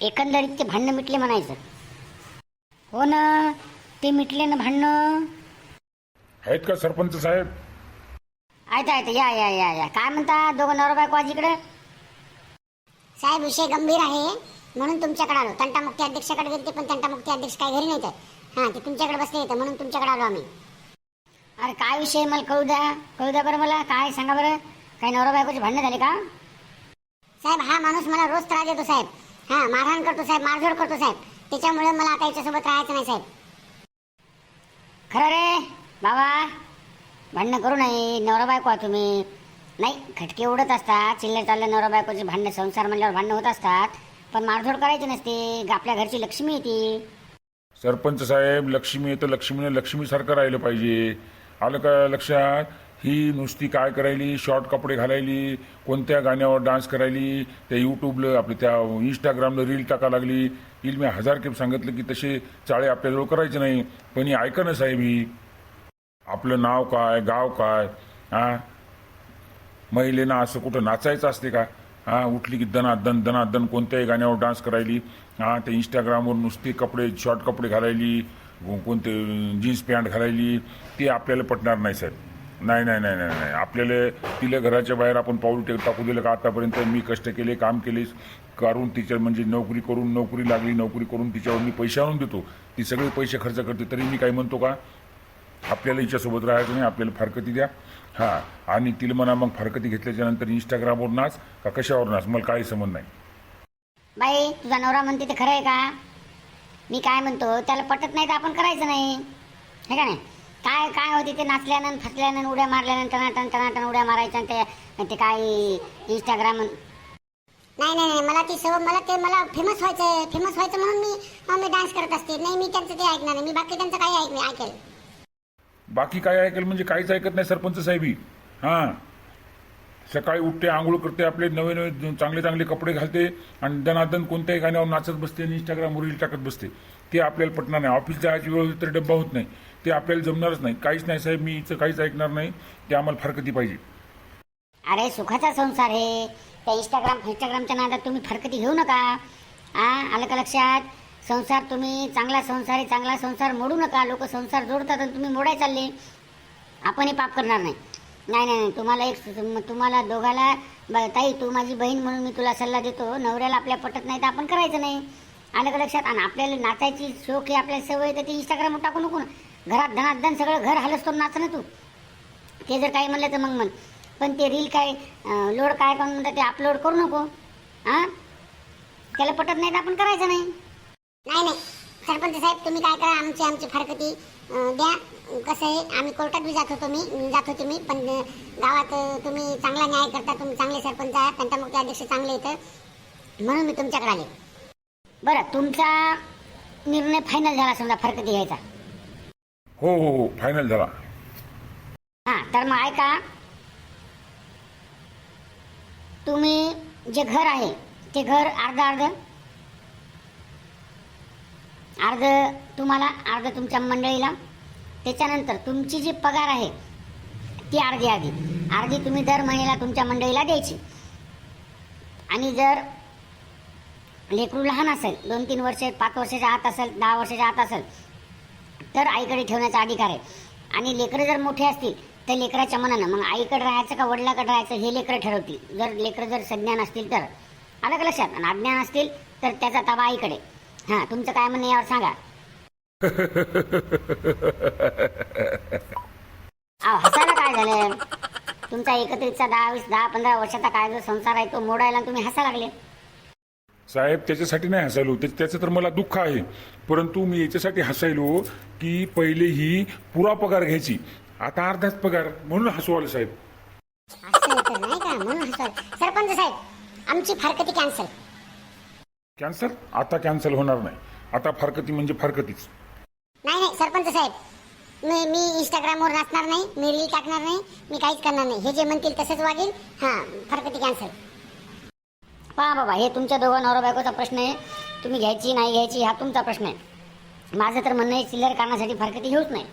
एकंदरीत ते भांडणं मिटले म्हणायचं. हो ना, ते मिटले ना भांडणं. आहेत का सरपंच साहेब? आहेत आहेत, या या या या. काय म्हणता दोघं नवरा बायको आज इकडे? साहेब विषय गंभीर आहे म्हणून तुमच्याकडे आलो. तंटामुक्ती अध्यक्षाकडे गेलते पण तंटामुक्ती अध्यक्ष काय घरी नव्हते. हां, ते तुमच्याकडे बसले होते म्हणून तुमच्याकडे आलो आम्ही. अरे काय विषय मला कळू द्या बरं मला. काय सांगा बरं, काही नवरा बायकोचे भांडणं झाले का? साहेब हा माणूस मला रोज त्रास देतो साहेब. हां, मारहाण करतो साहेब, मारझोड करतो साहेब. त्याच्यामुळे मला आता याच्यासोबत राहायचं नाही साहेब. खरं रे बाबा, भांडणं करू नये. नवरा बायको आहात तुम्ही. नाही, खटके उडत असतात, चिल्लर चालल्या नवरा बायकोचे भांडणं, संसार म्हणल्यावर भांडणं होत असतात. पण मारझोड करायची नसते. आपल्या घरची लक्ष्मी येते. सरपंच साहेब, लक्ष्मी आहे तर लक्ष्मीने लक्ष्मीसारखं राहिलं पाहिजे. आलं का लक्षात? ही नुसती काय करायली, शॉर्ट कपडे घालायली, कोणत्या गाण्यावर डान्स करायली, त्या यूट्यूबला आपल्या त्या इंस्टाग्रामला रील टाका लागली. हिला मी 1000 खेप सांगितलं की तसे चाळे आपल्याजवळ करायचे नाही. पण ही ऐका ना साहेब, ही आपलं नाव काय, गाव काय, हां महिलेनं असं कुठं नाचायचं असते का? हां, उठली की दनादन दनादन कोणत्याही गाण्यावर डान्स करायली. हां, ते इंस्टाग्रामवर नुसते कपडे, शॉर्ट कपडे घालायली, कोणते जीन्स पॅन्ट घालायली. ते आपल्याला पटणार नाही साहेब. नाही नाही नाही नाही नाही, आपल्याला तिला घराच्या बाहेर आपण पाऊल टाकू दिलं का? आतापर्यंत मी कष्ट केले, काम केले, करून तिच्या म्हणजे नोकरी लागली, नोकरी करून तिच्यावर मी पैसे आणून देतो. ती सगळे पैसे खर्च करते, तरी मी काय म्हणतो का? आपल्याला हिच्यासोबत राहायचं नाही, आपल्याला फारकती द्या. हां, आणि तिला म्हणा मग फारकती घेतल्याच्या नंतर इंस्टाग्रामवर नाच का कशावर नाच, मला काही संबंध नाही. बाई, तुझा नवरा म्हणते ते खरं आहे का? मी काय म्हणतो, त्याला पटत नाही तर आपण करायचं नाही, हे का नाही? काय काय होते ते नाचल्यानं फसल्यानं उड्या मारल्यानं टनाटन टनाटन उड्या मारायच्या ते काय इंस्टाग्राम. नाही नाही नाही, मला ती सवय, मला फेमस व्हायचं म्हणून मी डान्स करत असते. नाही, मी त्यांचं ते ऐकणार नाही. मी बाकी त्यांचं काही ऐकेल. बाकी काय ऐकेल म्हणजे काहीच ऐकत नाही सरपंच साहेबी. हां, सकाळी उठते, आंघोळ करते, आपले नवे नवे चांगले चांगले कपडे घालते आणि दनादन कोणत्याही गाण्यावर नाचत बसते आणि इंस्टाग्रामवर रील टाकत बसते. ते आपल्याला पटणार नाही. ऑफिस जायची वेळ तर डब्बा होत नाही, ते आपल्याला जमणारच नाही. काहीच नाही साहेब, मी इथं काहीच ऐकणार नाही. ते आम्हाला फारकती पाहिजे. अरे सुखाचा संसार आहे. त्या इंस्टाग्रामच्या नादात तुम्ही फरकती घेऊ नका. आलं का लक्षात? संसार तुम्ही चांगला संसार मोडू नका. लोक संसार जोडतात आणि तुम्ही मोडाय चालले. आपणही पाप करणार नाही. नाही नाही, तुम्हाला दोघाला ताई, तू माझी बहीण म्हणून मी तुला सल्ला देतो. नवऱ्याला आपल्या पटत नाही तर आपण करायचं नाही. आलं का लक्षात? आणि आपल्याला नाचायची शौक आहे, आपल्याला सवय, तर ती इंस्टाग्रामवर टाकू नको ना. घरात धनाधन सगळं घर हलस करून नाच ना तू. ते जर काही म्हणलं तर मग म्हण, पण ते रील काय लोड काय करून म्हणतात ते अपलोड करू नको. हां, त्याला पटत नाही तर आपण करायचं नाही. नाही नाही सरपंच साहेब, तुम्ही काय करा, आमची फारकती द्या. कसं आहे, आम्ही कोर्टात बी जात होते मी, पण गावात तुम्ही चांगला न्याय करता. तुम्ही चांगले सरपंच आहात, तंटामुक्ती अध्यक्ष चांगले येतं म्हणून मी तुमच्याकडे आले. बरं, तुमचा निर्णय फायनल झाला समजा फरकती घ्यायचा? हो हो हो, फायनल झाला. हां, तर मग ऐका, तुम्ही जे घर आहे ते घर अर्ध तुम्हाला, अर्ध तुमच्या मंडळीला. त्याच्यानंतर तुमची जी पगार आहे ती अर्धी तुम्ही दर महिन्याला तुमच्या मंडळीला द्यायची. आणि जर लेकरू लहान असेल, 2-3 वर्ष, 5 वर्षाच्या आत असेल, 10 वर्षाच्या आत असेल, तर आईकडे ठेवण्याचा अधिकार आहे. आणि लेकरं जर मोठे असतील तर लेकराच्या मनानं मग आईकडे राहायचं का वडिलाकडे राहायचं हे लेकरं ठरवतील. लेकरं जर सज्ञान असतील तर. आलं का लक्षात? आणि अज्ञान असतील तर त्याचा ताबा आईकडे. हां, तुमचं काय म्हणणं यावर सांगा. हसायला काय झालं? तुमचा एकत्रितचा 10-15 वर्षाचा काय जो संसार आहे तो मोडायला तुम्ही हसायला लागले. साहेब, त्याच्यासाठी नाही हसायलो, त्याचं तर मला दुःख आहे. परंतु मी याच्यासाठी हसायलो की पहिले ही पुरा पगार घ्यायची, आता अर्धाच पगार, म्हणून हसू आलं साहेब. असं तर नाही का, म्हणून हसवाल. सरपंच साहेब, आमची फारकती कॅन्सल? आता कॅन्सल होणार नाही. आता फारकती म्हणजे फारकतीच. नाही सरपंच साहेब, मी इंस्टाग्रामवर नाचणार नाही, मी रील टाकणार नाही, मी काहीच करणार नाही. हे जे म्हणतील तसंच वागेल. हां, फारकती कॅन्सल. पहा बाबा, हे तुमच्या दोघं नवरा बायकोचा प्रश्न आहे. तुम्ही घ्यायची नाही घ्यायची हा तुमचा प्रश्न आहे. माझं तर म्हणणं आहे चिल्लर कारणासाठी फारकती घेऊच नाही.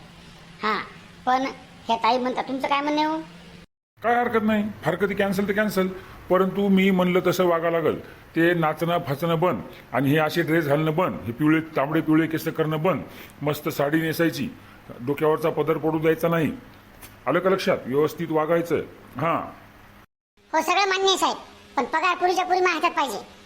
हां, पण ह्या ताई म्हणतात, तुमचं काय म्हणणं आहे हो? काय हरकत नाही, फारकती कॅन्सल तर कॅन्सल, परंतु मी म्हणलं तसं वागा लागल. ते नाचणं फाचणं बंद आणि हे असे ड्रेस घालणं बंद, हे पिवळे तांबडे पिवळे केस करणं बंद, मस्त साडी नेसायची, डोक्यावरचा पदर पडू द्यायचा नाही. आलं का लक्षात? व्यवस्थित वागायचं. हां हो सगळं मान्य आहे साहेब, पण पगार पुरीच्या पुरी माझ्या हातात पाहिजे.